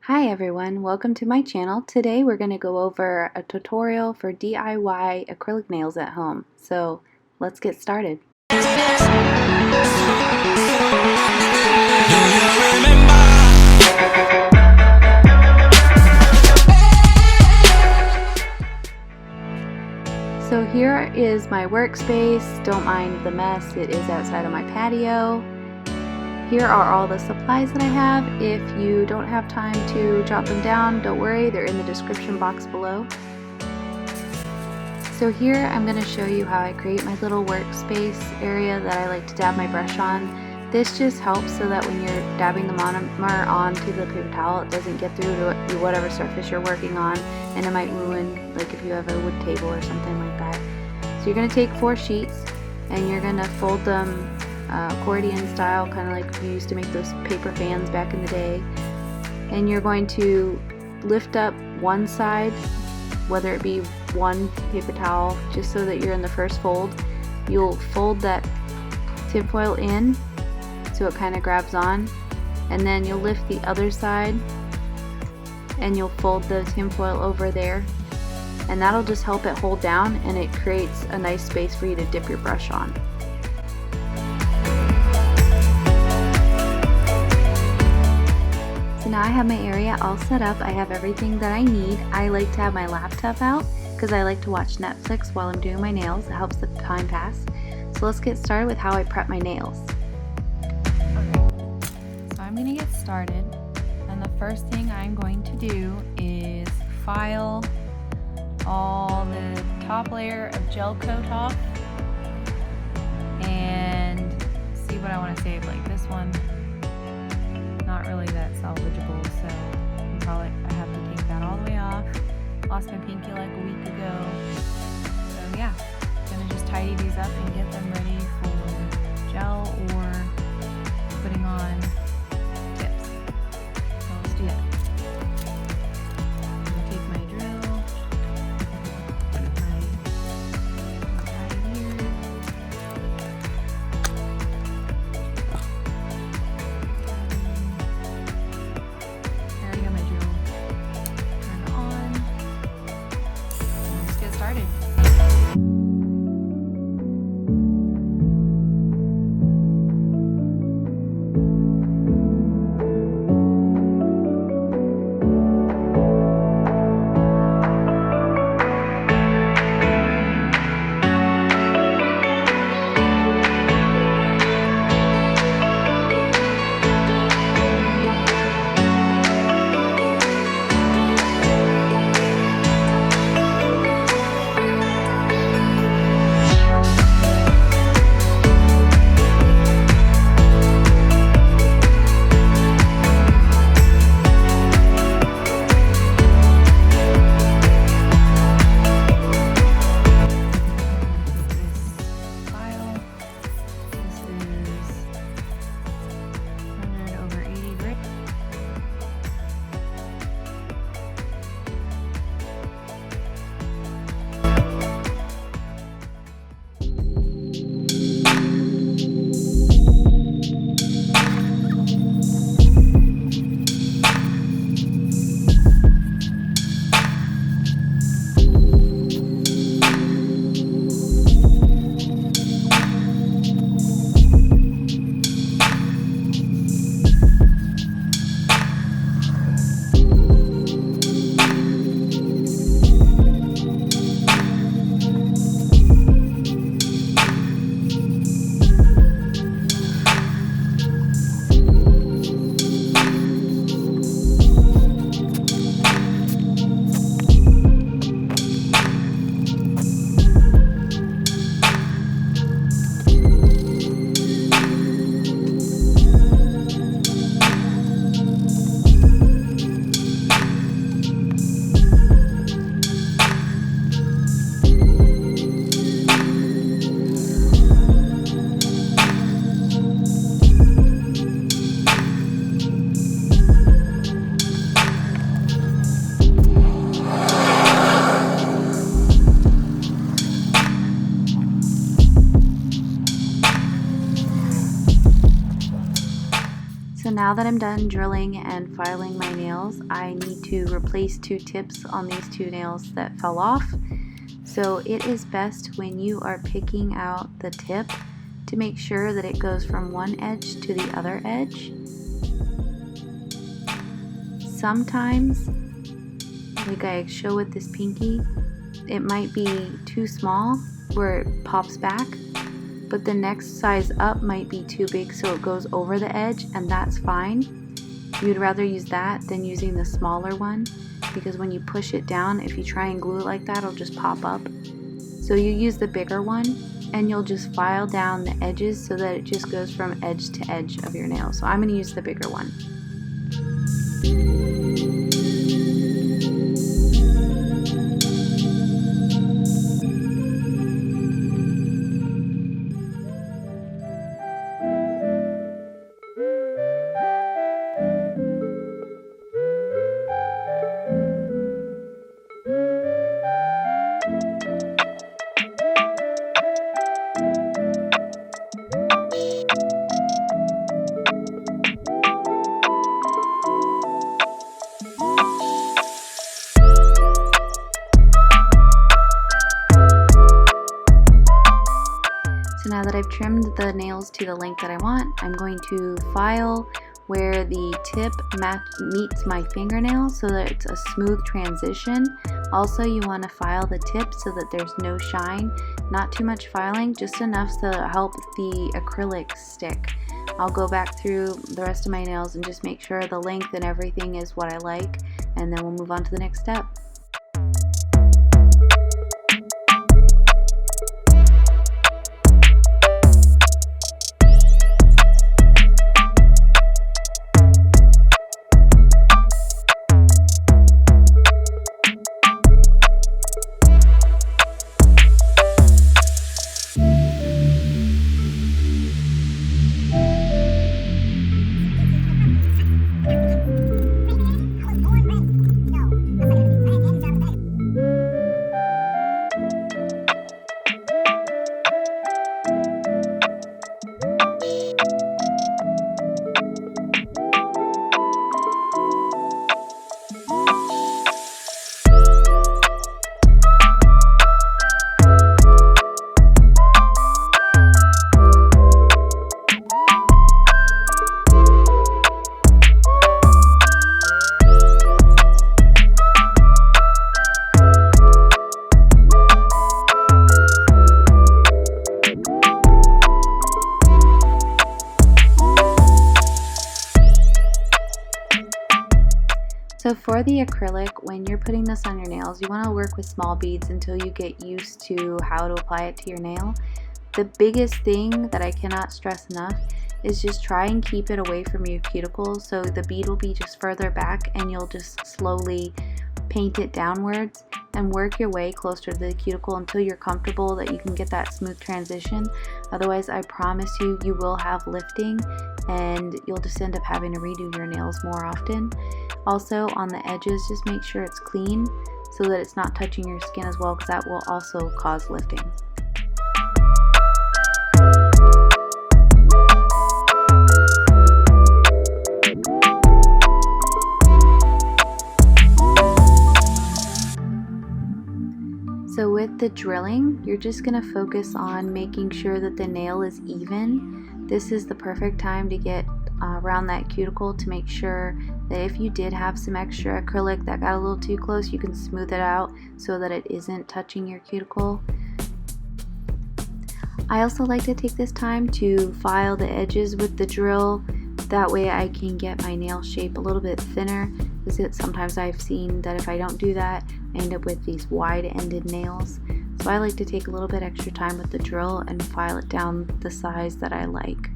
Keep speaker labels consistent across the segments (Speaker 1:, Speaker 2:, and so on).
Speaker 1: Hi everyone, welcome to my channel. Today we're going to go over a tutorial for DIY acrylic nails at home. So let's get started. So here is my workspace. Don't mind the mess, it is outside of my patio. Here are all the supplies that I have. If you don't have time to jot them down, don't worry, they're in the description box below. So here I'm going to show you how I create my little workspace area that I like to dab my brush on. This just helps so that when you're dabbing the monomer onto the paper towel, it doesn't get through to whatever surface you're working on, and it might ruin, like if you have a wood table or something like that. So you're going to take 4 sheets and you're going to fold them accordion style, kind of like you used to make those paper fans back in the day. And you're going to lift up one side, whether it be one paper towel, just so that you're in the first fold. You'll fold that tinfoil in so it kind of grabs on, and then you'll lift the other side and you'll fold the tinfoil over there, and that'll just help it hold down, and it creates a nice space for you to dip your brush on. So now I have my area all set up. I have everything that I need. I like to have my laptop out because I like to watch Netflix while I'm doing my nails. It helps the time pass. So let's get started with how I prep my nails.
Speaker 2: Okay, so I'm going to get started, and the first thing I'm going to do is file all the top layer of gel coat off and see what I want to save. Like this one, not really that salvageable, so I have to take that all the way off. Lost my pinky like a week ago, so yeah, gonna just tidy these up and get them ready for gel or putting on tips. So let's do that. I'm gonna take my drill, put my right here. There I got my drill. Turn it on. And let's get started.
Speaker 1: now that I'm done drilling and filing my nails, I need to replace 2 tips on these 2 nails that fell off. So it is best when you are picking out the tip to make sure that it goes from one edge to the other edge. Sometimes, like I show with this pinky, it might be too small where it pops back, but the next size up might be too big so it goes over the edge, and that's fine. You'd rather use that than using the smaller one, because when you push it down, if you try and glue it like that, it'll just pop up. So you use the bigger one, and you'll just file down the edges so that it just goes from edge to edge of your nail. So I'm going to use the bigger one. So now that I've trimmed the nails to the length that I want, I'm going to file where the tip meets my fingernail so that it's a smooth transition. Also, you want to file the tip so that there's no shine. Not too much filing, just enough to help the acrylic stick. I'll go back through the rest of my nails and just make sure the length and everything is what I like, and then we'll move on to the next step. So for the acrylic, when you're putting this on your nails, you want to work with small beads until you get used to how to apply it to your nail. The biggest thing that I cannot stress enough is just try and keep it away from your cuticle, so the bead will be just further back and you'll just slowly paint it downwards and work your way closer to the cuticle until you're comfortable that you can get that smooth transition. Otherwise, I promise you, you will have lifting and you'll just end up having to redo your nails more often. Also, on the edges, just make sure it's clean so that it's not touching your skin as well, because that will also cause lifting. So with the drilling, you're just going to focus on making sure that the nail is even. This is the perfect time to get around that cuticle to make sure that if you did have some extra acrylic that got a little too close, you can smooth it out so that it isn't touching your cuticle. I also like to take this time to file the edges with the drill. That way I can get my nail shape a little bit thinner, because sometimes I've seen that if I don't do that, I end up with these wide-ended nails. So I like to take a little bit extra time with the drill and file it down the size that I like.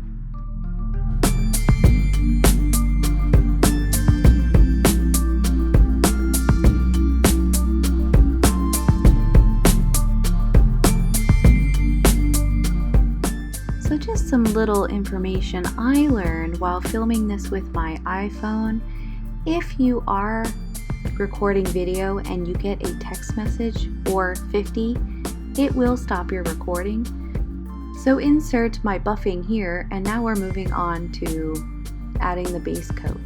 Speaker 1: So just some little information I learned while filming this with my iPhone. If you are recording video and you get a text message or 50, it will stop your recording. So insert my buffing here, and now we're moving on to adding the base coat.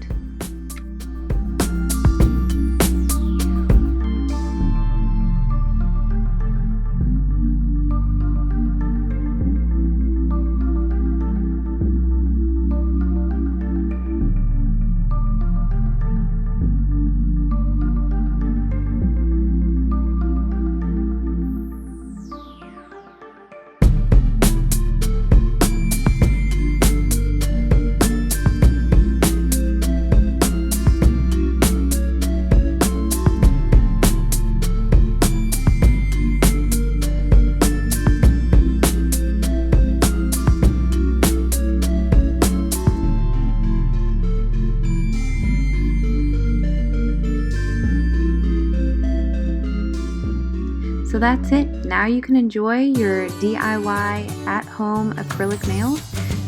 Speaker 1: So that's it. Now you can enjoy your DIY at-home acrylic nails.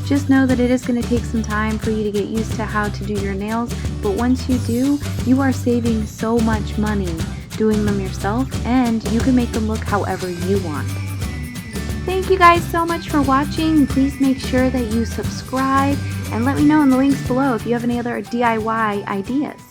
Speaker 1: Just know that it is going to take some time for you to get used to how to do your nails, but once you do, you are saving so much money doing them yourself, and you can make them look however you want. Thank you guys so much for watching. Please make sure that you subscribe and let me know in the links below if you have any other DIY ideas.